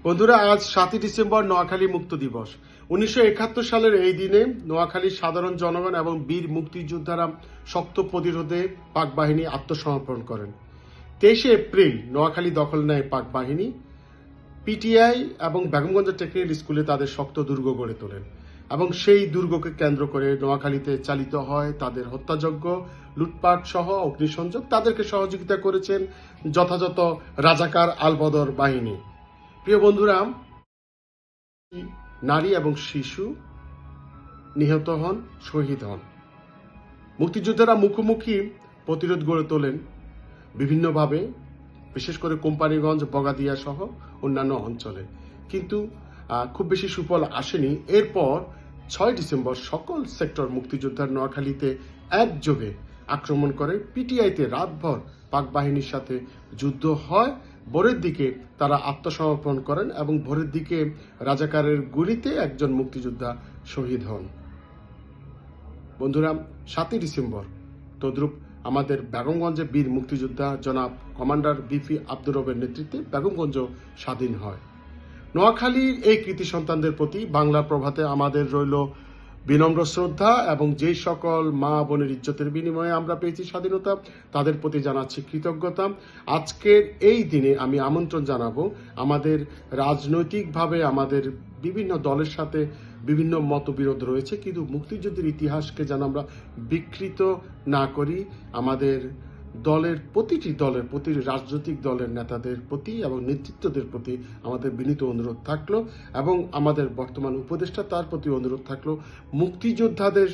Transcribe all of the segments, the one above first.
বন্ধুরা, আজ 7ই ডিসেম্বর নোয়াখালী মুক্ত দিবস। 1971 সালের এই দিনে নোয়াখালীর সাধারণ জনগণ এবং বীর মুক্তিযোদ্ধারা শক্ত প্রতিরোধে পাক বাহিনী আত্মসমর্পণ করেন। 23 এপ্রিল নোয়াখালী দখল নেয় পাক বাহিনী। পিটিআই এবং বেগমগঞ্জ টেকনিক্যাল স্কুলে তাদের শক্ত দুর্গ গড়ে তোলেন এবং সেই দুর্গকে কেন্দ্র করে নোয়াখালীতে চালিত হয় তাদের হত্যাযজ্ঞ, লুটপাট সহ অগ্নিসংযোগ। তাদেরকে সহযোগিতা করেছেন যথাযথ রাজাকার আলবদর বাহিনী। প্রিয় বন্ধুরা, নারী এবং শিশু নিহত হন, শহীদ হন। মুক্তিযোদ্ধারা মুখোমুখি প্রতিরোধ গড়ে তোলেন বিভিন্নভাবে, বিশেষ করে কোম্পানিগঞ্জ, বগাদিয়া সহ অন্যান্য অঞ্চলে, কিন্তু খুব বেশি সুফল আসেনি। এরপর 6 ডিসেম্বর সকল সেক্টর মুক্তিযোদ্ধার নোয়াখালীতে একযোগে আক্রমণ করে। পিটিআইতে রাতভর পাক বাহিনীর সাথে যুদ্ধ হয়। ভোরের দিকে তারা আত্মসমর্পণ করেন এবং ভোরের দিকে রাজাকারের গুলিতে একজন মুক্তিযোদ্ধা শহীদ হন। বন্ধুরা, 7ই ডিসেম্বর তদ্রুপ আমাদের বেগমগঞ্জে বীর মুক্তিযোদ্ধা জনাব কমান্ডার বিপি আব্দুর রবের নেতৃত্বে বেগমগঞ্জ স্বাধীন হয়। নোয়াখালীর এই কৃতি সন্তানদের প্রতি বাংলা প্রভাতে আমাদের রইল বিনম্র শ্রদ্ধা এবং যেই সকল মা বোনের ইজ্জতের বিনিময়ে আমরা পেয়েছি স্বাধীনতা, তাদের প্রতি জানাচ্ছি কৃতজ্ঞতা। আজকের এই দিনে আমি আমন্ত্রণ জানাবো, আমাদের রাজনৈতিকভাবে আমাদের বিভিন্ন দলের সাথে বিভিন্ন মতবিরোধ রয়েছে, কিন্তু মুক্তিযুদ্ধের ইতিহাসকে যেন আমরা বিকৃত না করি। আমাদের দলের প্রতিটি রাজনৈতিক দলের নেতাদের প্রতি এবং নেতৃত্বদের প্রতি আমাদের বিনীত অনুরোধ থাকলো, এবং আমাদের বর্তমান উপদেষ্টা তার প্রতি অনুরোধ থাকলো, মুক্তিযোদ্ধাদের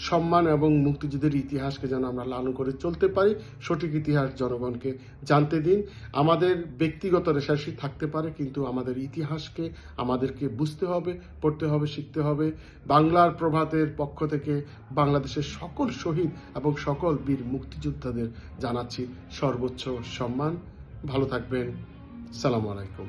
সম্মান এবং মুক্তিযুদ্ধের ইতিহাসকে যেন আমরা লালন করে চলতে পারি। সঠিক ইতিহাস জনগণকে জানতে দিন। আমাদের ব্যক্তিগত রেশারেশি থাকতে পারে, কিন্তু আমাদের ইতিহাসকে আমাদেরকে বুঝতে হবে, পড়তে হবে, শিখতে হবে। বাংলার প্রভাতের পক্ষ থেকে বাংলাদেশের সকল শহীদ এবং সকল বীর মুক্তিযোদ্ধাদের জানাচ্ছি সর্বোচ্চ সম্মান। ভালো থাকবেন। সালামু আলাইকুম।